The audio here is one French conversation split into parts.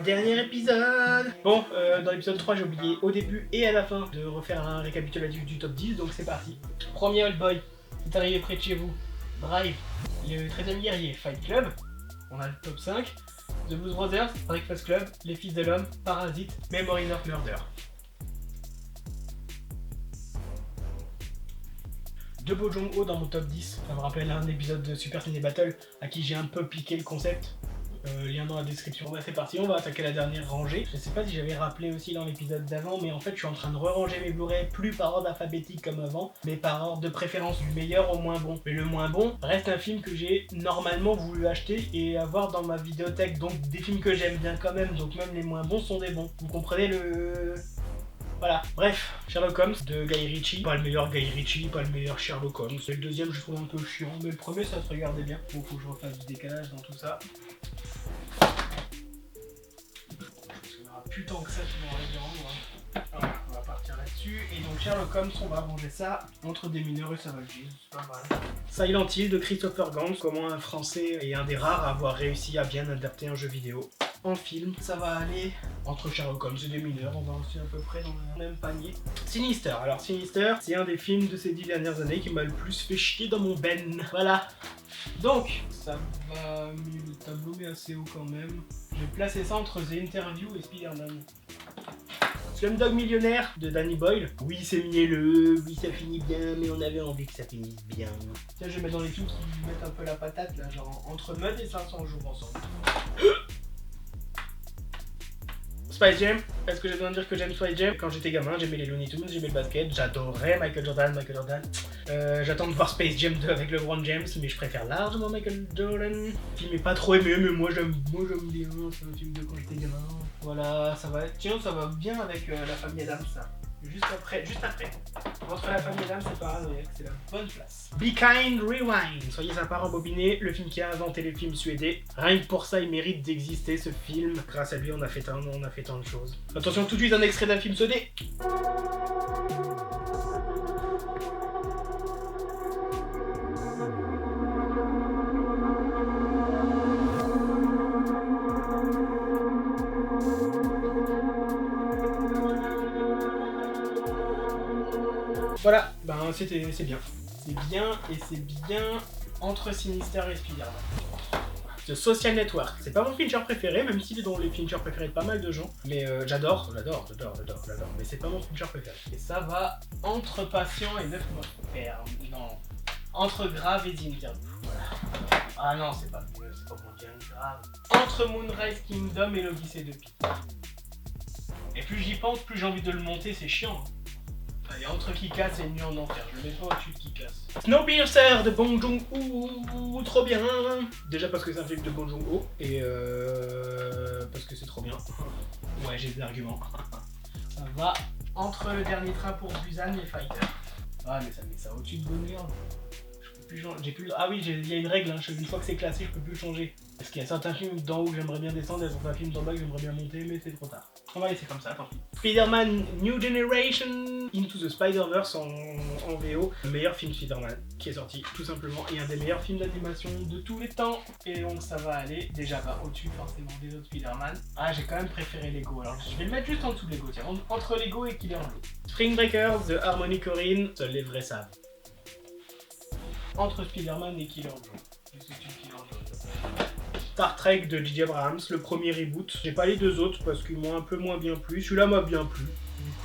Dernier épisode. Bon, dans l'épisode 3, j'ai oublié au début et à la fin de refaire un récapitulatif du top 10, donc c'est parti. Premier Old Boy, qui est arrivé près de chez vous. Drive, le 13e guerrier, Fight Club. On a le top 5. The Blues Brothers, Breakfast Club, Les Fils de l'Homme, Parasite, Memory of Murder. De Bo Jong-ho dans mon top 10, ça me rappelle un épisode de Super Ciné Battle à qui j'ai un peu piqué le concept. Lien dans la description. C'est parti, on va attaquer la dernière rangée. Je sais pas si j'avais rappelé aussi dans l'épisode d'avant, mais en fait je suis en train de re-ranger mes Blu-ray plus par ordre alphabétique comme avant, mais par ordre de préférence du meilleur au moins bon. Mais le moins bon reste un film que j'ai normalement voulu acheter et avoir dans ma vidéothèque, donc des films que j'aime bien quand même, donc même les moins bons sont des bons. Vous comprenez le... Voilà, bref, Sherlock Holmes de Guy Ritchie, pas le meilleur Guy Ritchie, pas le meilleur Sherlock Holmes, c'est le deuxième je trouve un peu chiant, mais le premier ça se regardait bien. Bon, faut que je refasse du décalage dans tout ça. Plus tant que ça qui vont aller rendre. Voilà, on va partir là-dessus. Et donc Sherlock Holmes, on va ranger ça entre des mineurs et ça va le dire, c'est pas mal. Silent Hill de Christopher Gans, comment un français est un des rares à avoir réussi à bien adapter un jeu vidéo en film. Ça va aller entre Sherlock Holmes et des mineurs, on va aussi à peu près dans le même panier. Sinister, alors Sinister, c'est un des films de ces 10 dernières années qui m'a le plus fait chier dans mon ben. Voilà. Donc, ça va mieux, le tableau mais assez haut quand même. Je vais placer ça entre The Interview et Spider-Man. Slumdog Millionnaire de Danny Boyle. Oui, c'est mielleux, oui, ça finit bien, mais on avait envie que ça finisse bien. Tiens, je vais mettre dans les films qui mettent un peu la patate, là, genre entre Mud et 500 jours ensemble. Space Jam, est-ce que j'ai besoin de dire que j'aime Space Jam? Quand j'étais gamin, j'aimais les Looney Tunes, j'aimais le basket, j'adorais Michael Jordan. J'attends de voir Space Jam 2 avec LeBron James, mais je préfère largement Michael Jordan. Le film est pas trop aimé, mais moi j'aime bien, c'est un film de quand j'étais gamin. Voilà, ça va, tiens, ça va bien avec la famille Adams, ça. Juste après. Entre la famille Adams et Paranoïaque, c'est la bonne place. Be Kind Rewind. Soyez sympa, rembobiner, le film qui a inventé les films suédés. Rien que pour ça, il mérite d'exister, ce film. Grâce à lui, on a fait tant de choses. Attention, tout de suite, un extrait d'un film suédé. Voilà, ben c'est bien. C'est bien et c'est bien entre Sinister et Spider-Man. The Social Network, c'est pas mon Fincher préféré, même s'il est dans les Fincher préférés de pas mal de gens. Mais j'adore, mais c'est pas mon Fincher préféré. Et ça va entre Patient et 9 mois. Non, entre Grave et The Interview. Voilà. Ah non, c'est pas moins bien Grave. Entre Moonrise Kingdom et l'Odyssée de Pi. Et plus j'y pense, plus j'ai envie de le monter, c'est chiant. Et entre Kick-Ass et Nuit en Enfer, je le mets pas au-dessus de Kick-Ass. Snowpiercer de Bong Joon-ho, trop bien. Déjà parce que c'est un film de Bong Joon-ho et parce que c'est trop bien. Ouais, j'ai des arguments. Ça va entre Le Dernier Train pour Busan et Fighter. Ah mais ça met ça au-dessus de Bonheur. Je peux plus changer. Ah oui, il y a une règle, hein. Une fois que c'est classé, je peux plus changer. Parce qu'il y a certains films d'en haut que j'aimerais bien descendre, et certains films d'en bas que j'aimerais bien monter, mais c'est trop tard. On va laisser comme ça, tant pis. Spider-Man New Generation Into the Spider-Verse en VO, le meilleur film Spider-Man qui est sorti, tout simplement, et un des meilleurs films d'animation de tous les temps. Et donc ça va aller déjà au-dessus forcément des autres Spider-Man. Ah, j'ai quand même préféré Lego, alors je vais le mettre juste en dessous de Lego, tiens, entre Lego et Killer Joe. Spring Breakers de Harmony Korine, seuls les vrais savent. Entre Spider-Man et Killer Joe. Star Trek de J.J. Abrams, le premier reboot. J'ai pas les deux autres parce qu'ils m'ont un peu moins bien plu. Celui-là m'a bien plu.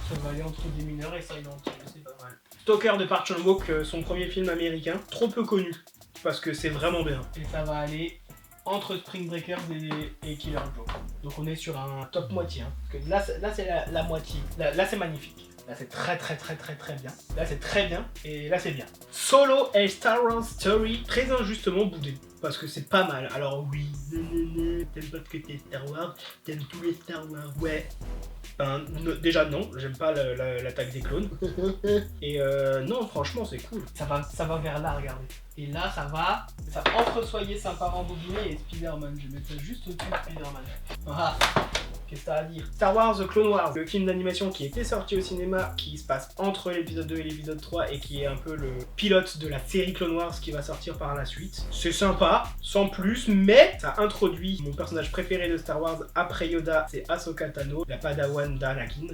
Ça va aller entre des mineurs et Silent Hill, c'est pas mal. Stalker de Park Chan-wook, son premier film américain, trop peu connu parce que c'est vraiment bien. Et ça va aller entre Spring Breakers et Killer Joe. Donc on est sur un top moitié. Hein. Parce que là c'est la moitié. Là c'est magnifique. Là c'est très bien. Là c'est très bien. Et là c'est bien. Solo et Star Wars Story, très injustement boudé. Parce que c'est pas mal. Alors oui, t'aimes pas que t'es Star Wars, t'aimes tous les Star Wars, ouais. Ben, déjà non, j'aime pas l'attaque des clones. Et non, franchement c'est cool. Ça va vers là, regardez. Et là ça entre Soyez sympa rembobiné et Spider-Man. Je vais mettre ça juste au-dessus de Spider-Man. Voilà. Qu'est-ce que t'as à dire? Star Wars The Clone Wars, le film d'animation qui était sorti au cinéma, qui se passe entre l'épisode 2 et l'épisode 3 et qui est un peu le pilote de la série Clone Wars qui va sortir par la suite. C'est sympa, sans plus, mais ça introduit mon personnage préféré de Star Wars après Yoda, c'est Ahsoka Tano, la padawan d'Anakin.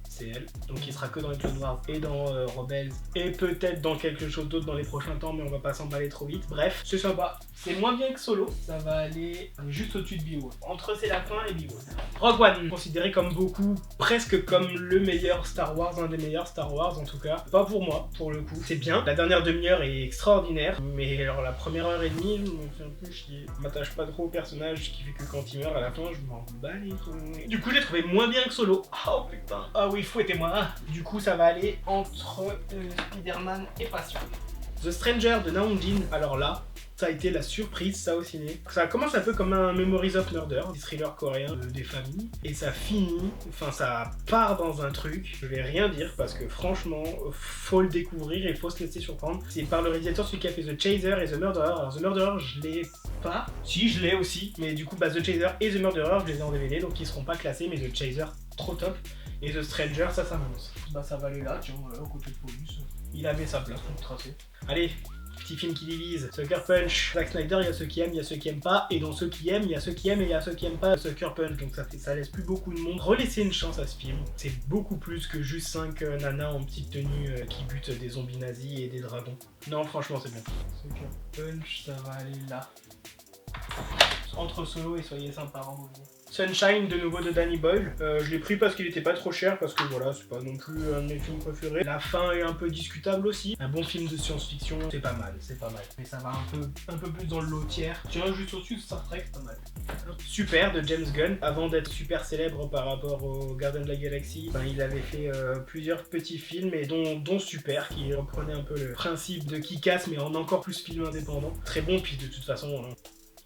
C'est elle, donc il sera que dans les Clone Wars et dans Rebels et peut-être dans quelque chose d'autre dans les prochains temps, mais on va pas s'emballer trop vite. Bref, c'est sympa, c'est moins bien que Solo, ça va aller juste au-dessus de Beowulf, entre Sélafin et Beowulf. Rogue One, considéré comme beaucoup, presque comme le meilleur Star Wars, un des meilleurs Star Wars en tout cas, pas pour moi, pour le coup, c'est bien, la dernière demi-heure est extraordinaire, mais alors la première heure et demie, je me fais un peu chier, je m'attache pas trop au personnage, ce qui fait que quand il meurt à la fin, je m'en bats les couilles. Du coup j'ai trouvé moins bien que Solo, oh putain, ah oui, fouettez-moi. Du coup, ça va aller entre Spider-Man et Passion. The Stranger de Naum Jin, alors là, ça a été la surprise, ça au ciné. Ça commence un peu comme un Memories of Murder, un thriller coréen des familles, et ça finit, enfin ça part dans un truc, je vais rien dire parce que franchement, faut le découvrir et faut se laisser surprendre. C'est par le réalisateur celui qui a fait The Chaser et The Murderer. Alors The Murderer, je l'ai pas, si je l'ai aussi, mais du coup The Chaser et The Murderer, je les ai en DVD, donc ils seront pas classés, mais The Chaser, trop top. Et The Stranger, ça m'annonce. Bah ça va aller là, tiens, voilà, au côté de Paulus. Il avait sa place pour le tracer. Allez, petit film qui divise. Sucker Punch. Zack Snyder, il y a ceux qui aiment, il y a ceux qui aiment pas. Et dans ceux qui aiment, il y a ceux qui aiment et il y a ceux qui aiment pas Sucker Punch. Donc ça laisse plus beaucoup de monde. Relaissez une chance à ce film. C'est beaucoup plus que juste 5 nanas en petite tenue qui butent des zombies nazis et des dragons. Non, franchement, c'est bien. Sucker Punch, ça va aller là. Entre Solo et Soyez sympa, en mouvement. Sunshine, de nouveau de Danny Boyle. Je l'ai pris parce qu'il était pas trop cher, parce que voilà, c'est pas non plus un de mes films préférés. La fin est un peu discutable aussi. Un bon film de science-fiction, c'est pas mal, c'est pas mal. Mais ça va un peu plus dans le lot tiers. Tiens, juste au-dessus de Star Trek, pas mal. Super, de James Gunn. Avant d'être super célèbre par rapport au Garden de la Galaxie, il avait fait plusieurs petits films, et dont Super, qui reprenait un peu le principe de Kick-Ass, mais en encore plus film indépendant. Très bon, puis de toute façon...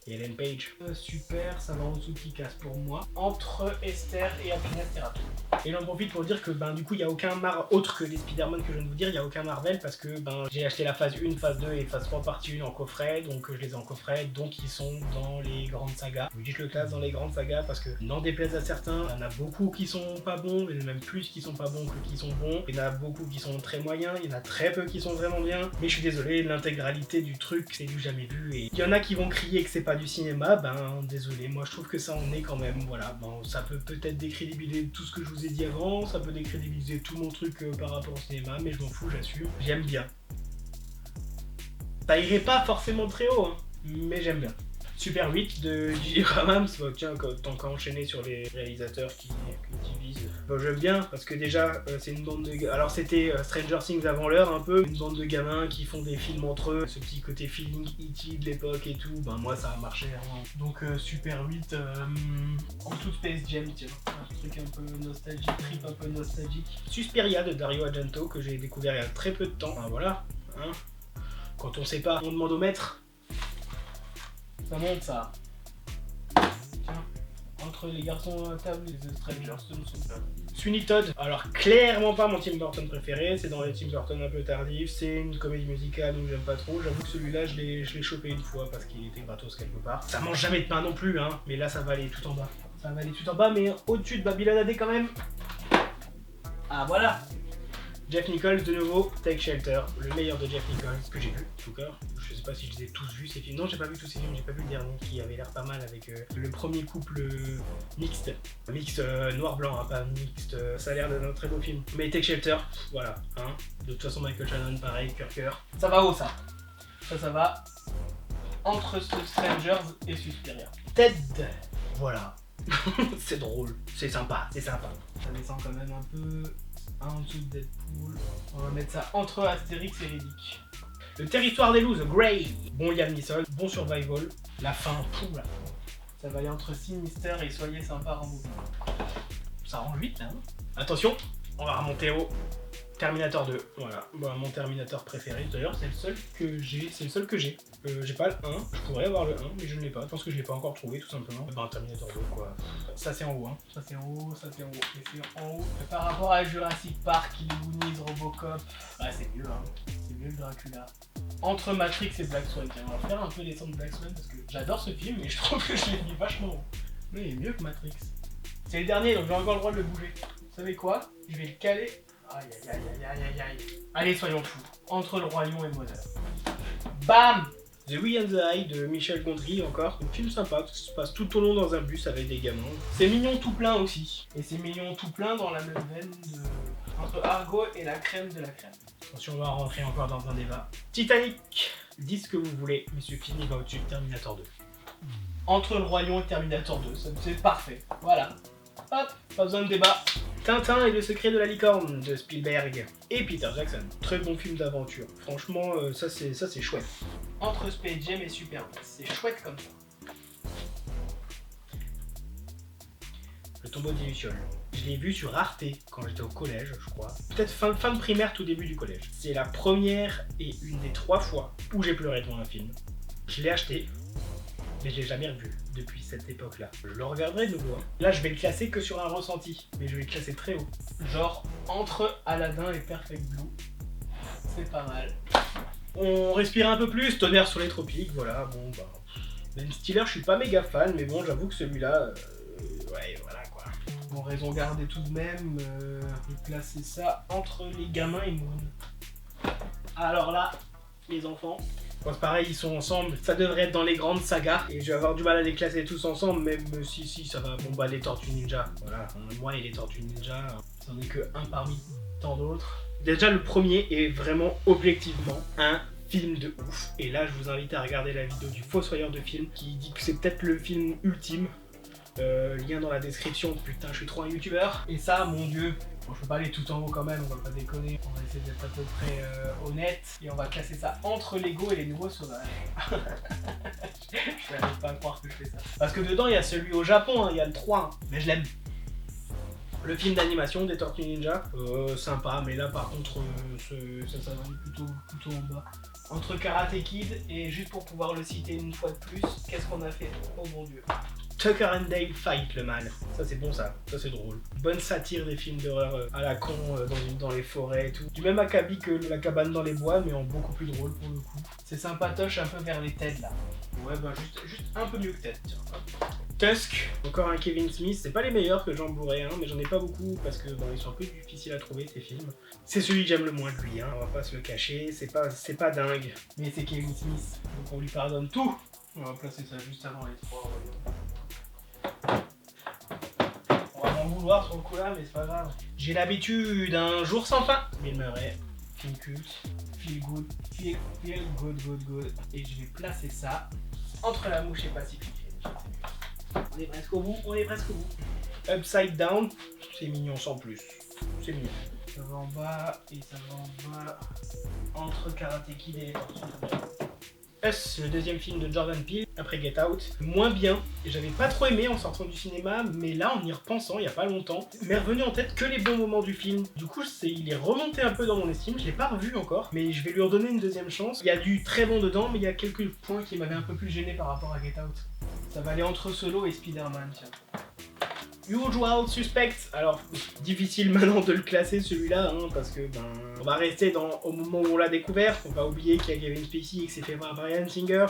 Et Ellen Page. Super, ça va en dessous de Kick-Ass pour moi. Entre Esther et Happiness Therapy. Et j'en profite pour dire que du coup il n'y a aucun autre que les Spider-Man que je viens de vous dire, il n'y a aucun Marvel parce que j'ai acheté la phase 1, phase 2 et phase 3 partie 1 en coffret, donc je les ai en coffret, donc ils sont dans les grandes sagas. Je vous dis que je le classe dans les grandes sagas parce que n'en déplaise à certains, il y en a beaucoup qui sont pas bons, mais même plus qui sont pas bons que qui sont bons. Il y en a beaucoup qui sont très moyens, il y en a très peu qui sont vraiment bien. Mais je suis désolé, l'intégralité du truc c'est du jamais vu et il y en a qui vont crier que c'est pas du cinéma, désolé, moi je trouve que ça en est quand même, voilà. Ça peut peut-être décrédibiliser tout ce que je vous ai dit avant, ça peut décrédibiliser tout mon truc par rapport au cinéma, mais je m'en fous, j'assure, j'aime bien. Ça irait pas forcément très haut, hein, mais j'aime bien. Super 8 de J.J. Abrams, tiens, tant qu'à enchaîner sur les réalisateurs qui divisent. J'aime bien, parce que déjà, c'est une bande de... Alors c'était Stranger Things avant l'heure, un peu, une bande de gamins qui font des films entre eux, ce petit côté feeling E.T. de l'époque et tout, moi ça a marché vraiment. Donc Super 8, en toute Space Jam, tiens, un truc un peu nostalgique, trip un peu nostalgique. Suspiria de Dario Argento, que j'ai découvert il y a très peu de temps, voilà, hein. Quand on sait pas, on demande au maître. Ça monte ça. Tiens, entre les garçons à table et The Strangers, ce ne sont pas. Sweeney Todd, alors clairement pas mon Tim Burton préféré, c'est dans les Tim Burton un peu tardifs, c'est une comédie musicale donc j'aime pas trop. J'avoue que celui-là je l'ai chopé une fois parce qu'il était gratos quelque part. Ça mange jamais de pain non plus, hein, mais là ça va aller tout en bas. Ça va aller tout en bas, mais au-dessus de Babylon AD quand même. Ah voilà. Jeff Nichols de nouveau, Take Shelter, le meilleur de Jeff Nichols que j'ai vu, en tout cas. Je sais pas si je les ai tous vus ces films. Non, j'ai pas vu tous ces films, j'ai pas vu le dernier qui avait l'air pas mal avec le premier couple mixte. Mixte noir-blanc, hein, pas mixte, ça a l'air d'un très beau film. Mais Take Shelter, voilà, hein. De toute façon, Michael Shannon, pareil, cœur. Ça va haut ça. Ça va entre The Strangers et Suspiria. Ted, voilà. C'est drôle, c'est sympa, c'est sympa. Ça descend quand même un peu en dessous de Deadpool. On va mettre ça entre Astérix et Riddick. Le Territoire des loups, The Grey. Bon Liam Neeson, bon survival. La fin, la fin. Ça va aller entre Sinister et Soyez sympa en mouvement. Ça range vite là, hein. Attention, on va remonter au Terminator 2, voilà, mon Terminator préféré. D'ailleurs, c'est le seul que j'ai. J'ai pas le 1, je pourrais avoir le 1, mais je ne l'ai pas. Je pense que je l'ai pas encore trouvé, tout simplement. Terminator 2, quoi. Ça, c'est en haut, hein. Ça, c'est en haut, ça, c'est en haut. Et c'est en haut. Et par rapport à Jurassic Park, Kill Goonies, Robocop, c'est mieux, hein. C'est mieux que Dracula. Entre Matrix et Black Swan, on va faire un peu descendre Black Swan parce que j'adore ce film, mais je trouve que je l'ai mis vachement haut. Mais il est mieux que Matrix. C'est le dernier, donc j'ai encore le droit de le bouger. Vous savez quoi? Je vais le caler. Aïe aïe aïe aïe aïe aïe aïe. Allez, soyons fous. Entre le roi lion et Mother. Bam! The Wee and the Eye de Michel Gondry encore. Un film sympa, parce que ça se passe tout au long dans un bus avec des gamins. C'est mignon tout plein aussi. Et c'est mignon tout plein dans la même veine de... entre Argo et la crème de la crème. Attention, on va rentrer encore dans un débat. Titanic! Dites ce que vous voulez, mais ce film va au-dessus de Terminator 2. Entre le Roi Lion et Terminator 2, c'est parfait. Voilà. Hop, pas besoin de débat. Tintin et le secret de la licorne de Spielberg et Peter Jackson. Très bon film d'aventure. Franchement, ça c'est chouette. Entre Space Jam et Super 8, c'est chouette comme ça. Le tombeau des Lucioles. Je l'ai vu sur Arte quand j'étais au collège, je crois. Peut-être fin de primaire, tout début du collège. C'est la première et une des 3 fois où j'ai pleuré devant un film. Je l'ai acheté, mais je l'ai jamais revu depuis cette époque-là. Je le regarderai de nouveau. Là, je vais le classer que sur un ressenti, mais je vais le classer très haut. Genre entre Aladdin et Perfect Blue. C'est pas mal. On respire un peu plus, Tonnerre sur les tropiques, voilà, bon bah... Ben Stiller, je suis pas méga fan, mais bon, j'avoue que celui-là... ouais, voilà quoi. Bon, raison gardée tout de même, de placer ça entre les gamins et Moon. Alors là, les enfants... Bon, c'est pareil, ils sont ensemble, ça devrait être dans les grandes sagas, et je vais avoir du mal à les classer tous ensemble, même si ça va, bon bah les Tortues Ninja, voilà, moi et les Tortues Ninja, c'en est que un parmi tant d'autres. Déjà le premier est vraiment objectivement un film de ouf, et là je vous invite à regarder la vidéo du Fossoyeur de film, qui dit que c'est peut-être le film ultime, lien dans la description, putain je suis trop un youtubeur, et ça mon dieu. Bon, je peux pas aller tout en haut quand même, on va pas déconner, on va essayer d'être à peu près honnête, et on va classer ça entre Lego et les nouveaux sauvages. Je n'arrive pas à croire que je fais ça. Parce que dedans il y a celui au Japon, hein, il y a le 3, hein, mais je l'aime. Le film d'animation des Tortues Ninja, sympa, mais là par contre ça va plutôt en bas. Entre Karate Kid et juste pour pouvoir le citer une fois de plus, qu'est-ce qu'on a fait? Oh mon dieu. Tucker and Dale Fight le mal. Ça c'est bon ça c'est drôle. Bonne satire des films d'horreur à la con dans les forêts et tout. Du même acabit que La cabane dans les bois, mais en beaucoup plus drôle pour le coup. C'est sympatoche un peu vers les Ted là. Ouais bah juste un peu mieux que Ted, tiens. Tusk, encore un Kevin Smith, c'est pas les meilleurs que j'en bourrais, hein, mais j'en ai pas beaucoup parce que bon, ils sont un peu difficiles à trouver ces films. C'est celui que j'aime le moins de lui, hein, on va pas se le cacher, c'est pas dingue. Mais c'est Kevin Smith, donc on lui pardonne tout. On va placer ça juste avant les 3. On va m'en vouloir sur le coup là, mais c'est pas grave. J'ai l'habitude, un jour sans fin. Bill Murray, film culte, feel good. Et je vais placer ça entre La Mouche et Pacific Rim. On est presque au bout, Upside Down, c'est mignon sans plus. C'est mignon. Ça va en bas et ça va en bas. Entre Karate Kid et les Tortues Ninja. Us, le deuxième film de Jordan Peele, après Get Out. Moins bien, j'avais pas trop aimé en sortant du cinéma, mais là en y repensant, il y a pas longtemps, m'est revenu en tête que les bons moments du film. Du coup, il est remonté un peu dans mon estime, je l'ai pas revu encore, mais je vais lui redonner une deuxième chance. Il y a du très bon dedans, mais il y a quelques points qui m'avaient un peu plus gêné par rapport à Get Out. Ça va aller entre Solo et Spider-Man, tiens. Usual Suspect. Alors, difficile maintenant de le classer celui-là, hein, parce que on va rester au moment où on l'a découvert. On va oublier qu'il y a Kevin Spacey et que c'est fait par Bryan Singer.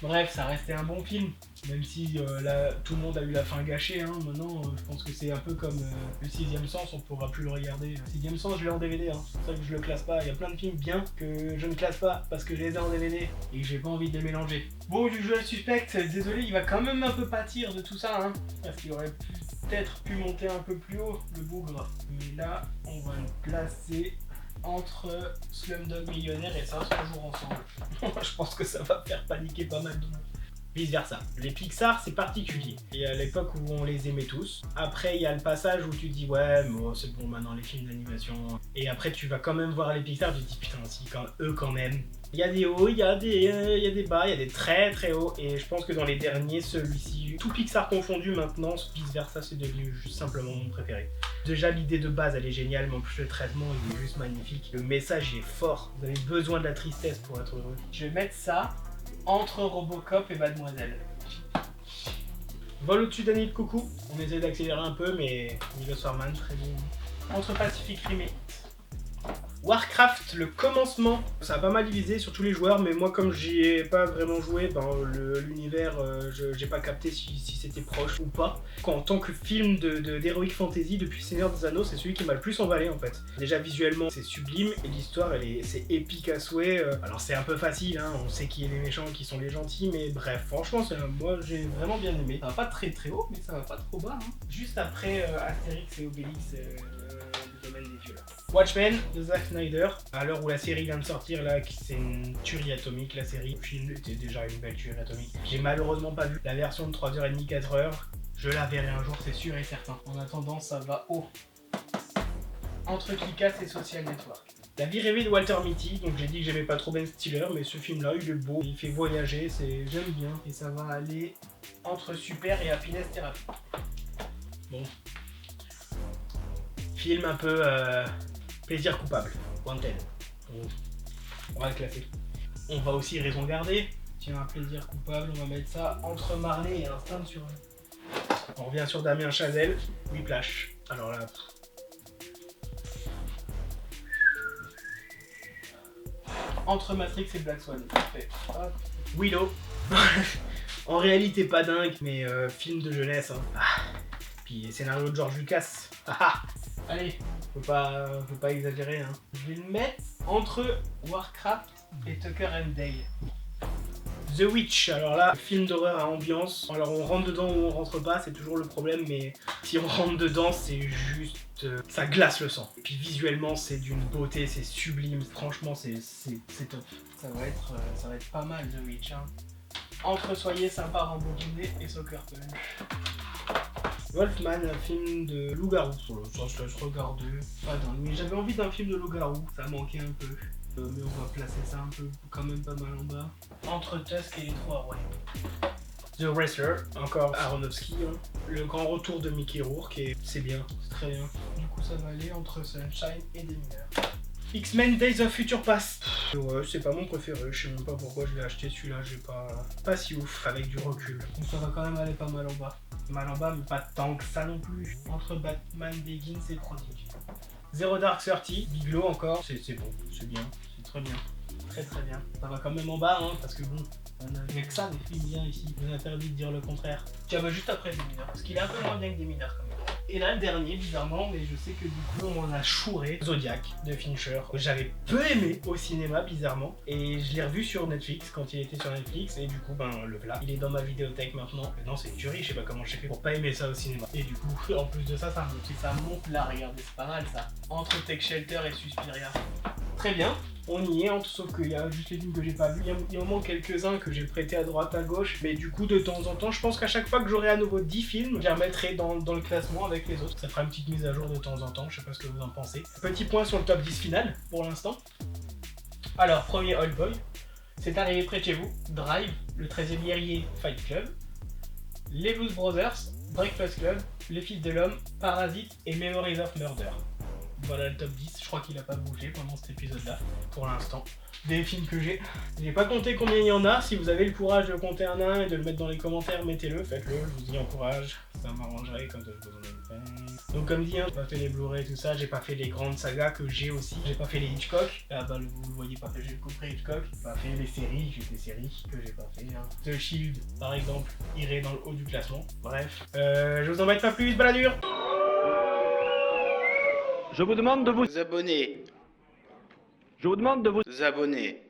Bref, ça restait un bon film, même si là, tout le monde a eu la fin gâchée. Hein. Maintenant, je pense que c'est un peu comme le 6ème sens, on pourra plus le regarder. Le 6ème sens, je l'ai en DVD, hein. C'est pour ça que je le classe pas. Il y a plein de films bien que je ne classe pas parce que je les ai en DVD et que j'ai pas envie de les mélanger. Bon, Usual Suspect, désolé, il va quand même un peu pâtir de tout ça, hein, parce qu'il aurait peut-être pu monter un peu plus haut, le bougre. Mais là, on va le placer entre Slumdog Millionnaire et 500 jours ensemble. Je pense que ça va faire paniquer pas mal de monde. Vice versa. Les Pixar, c'est particulier. Il y a l'époque où on les aimait tous. Après, il y a le passage où tu dis ouais, mais oh, c'est bon maintenant les films d'animation. Et après, tu vas quand même voir les Pixar, tu te dis putain, si, eux quand même. Il y a des hauts, il y a des bas, il y a des très très hauts. Et je pense que dans les derniers, celui-ci, tout Pixar confondu maintenant, Vice versa, c'est devenu juste simplement mon préféré. Déjà, l'idée de base, elle est géniale, mais en plus, le traitement, il est juste magnifique. Le message, il est fort. Vous avez besoin de la tristesse pour être heureux. Je vais mettre ça entre Robocop et Mademoiselle. Vol au-dessus d'un nid de coucou. On essaie d'accélérer un peu, mais Milos Forman, très bon. Entre Pacific Rim et Warcraft, le commencement, ça a pas mal divisé sur tous les joueurs, mais moi comme j'y ai pas vraiment joué, l'univers, j'ai pas capté si c'était proche ou pas. En tant que film d'Heroic Fantasy depuis Seigneur des Anneaux, c'est celui qui m'a le plus emballé en fait. Déjà visuellement c'est sublime et l'histoire c'est épique à souhait. Alors c'est un peu facile, hein, on sait qui est les méchants, qui sont les gentils, mais bref, franchement moi j'ai vraiment bien aimé. Ça va pas très très haut, mais ça va pas trop bas. Hein. Juste après Astérix et Obélix, le domaine des vieux là. Watchmen de Zack Snyder, à l'heure où la série vient de sortir là, c'est une tuerie atomique la série. Le film était déjà une belle tuerie atomique. J'ai malheureusement pas vu la version de 3h30, 4h. Je la verrai un jour, c'est sûr et certain. En attendant, ça va haut. Entre Kick-Ass et Social Network. La vie rêvée de Walter Mitty, donc j'ai dit que j'aimais pas trop Ben Stiller, mais ce film là il est beau, il fait voyager, j'aime bien. Et ça va aller entre Super et Happiness Therapy. Bon. Film un peu plaisir coupable, Wanted. On va le classer. On va aussi raison garder. Tiens, un plaisir coupable, on va mettre ça entre Marley et Instinct sur. On revient sur Damien Chazelle, Whiplash. Alors là. Entre Matrix et Black Swan. Parfait. Hop. Willow. En réalité pas dingue, mais film de jeunesse. Hein. Ah. Puis scénario de George Lucas. Allez, faut pas exagérer. Hein. Je vais le mettre entre Warcraft et Tucker and Dale. The Witch, alors là, film d'horreur à ambiance. Alors on rentre dedans ou on rentre pas, c'est toujours le problème, mais si on rentre dedans, c'est juste... ça glace le sang. Et puis visuellement, c'est d'une beauté, c'est sublime, franchement, c'est top. Ça va être pas mal, The Witch. Hein. Entre Soyez sympa, rembourbiné et Soccer Punch. Wolfman, un film de loup-garou. Ça se laisse regarder, pas dingue. Mais j'avais envie d'un film de loup-garou, ça manquait un peu. Mais on va placer ça un peu quand même pas mal en bas. Entre Tusk et les Trois Rois. The Wrestler, encore Aronofsky. Hein. Le grand retour de Mickey Rourke, et c'est bien, c'est très bien. Du coup ça va aller entre Sunshine et Démineur. X-Men Days of Future Past. Ouais, c'est pas mon préféré, je sais même pas pourquoi je l'ai acheté celui-là, j'ai pas si ouf avec du recul. Donc ça va quand même aller pas mal en bas. Mal en bas, mais pas tant que ça non plus. Entre Batman Begins et Prodigy. Zero Dark 30, Biglo encore, c'est bon, c'est bien, c'est très bien. Très très bien. Ça va quand même en bas, hein, parce que bon, il n'y a que ça des films bien ici. On est interdit de dire le contraire. Tiens, bah juste après Démineur, parce qu'il est un peu moins bien que Démineur quand même. Et là, le dernier, bizarrement, mais je sais que du coup, on m'en a chouré, Zodiac de Fincher. J'avais peu aimé au cinéma, bizarrement, et je l'ai revu sur Netflix quand il était sur Netflix, et du coup, le voilà, il est dans ma vidéothèque maintenant. Non, c'est une tuerie, je sais pas comment j'ai fait pour pas aimer ça au cinéma. Et du coup, en plus de ça, ça monte. Et ça monte là, regardez, c'est pas mal ça. Entre Tech Shelter et Suspiria. Très bien. On y est, sauf qu'il y a juste les films que j'ai pas vus. Il y en manque quelques-uns que j'ai prêtés à droite à gauche. Mais du coup, de temps en temps, je pense qu'à chaque fois que j'aurai à nouveau 10 films, je les remettrai dans le classement avec les autres. Ça fera une petite mise à jour de temps en temps, je sais pas ce que vous en pensez. Petit point sur le top 10 final, pour l'instant. Alors, premier Old Boy. C'est arrivé près de chez vous. Drive, le 13e guerrier, Fight Club. Les Blues Brothers, Breakfast Club, Les Fils de l'Homme, Parasite et Memories of Murder. Voilà le top 10, je crois qu'il a pas bougé pendant cet épisode là, pour l'instant. Des films que j'ai pas compté combien il y en a, si vous avez le courage de compter un à un et de le mettre dans les commentaires, mettez-le, faites-le, je vous y encourage, ça m'arrangerait comme ça je vous en ai fait. Donc comme dit, hein, j'ai pas fait les Blu-ray et tout ça, j'ai pas fait les grandes sagas que j'ai aussi, j'ai pas fait les Hitchcock, là vous le voyez pas, j'ai compris Hitchcock, j'ai pas fait les séries, j'ai des séries que j'ai pas fait, hein. The Shield par exemple, irait dans le haut du classement, bref. Je vous embête pas plus, baladure. Je vous demande de vous abonner. Je vous demande de vous abonner.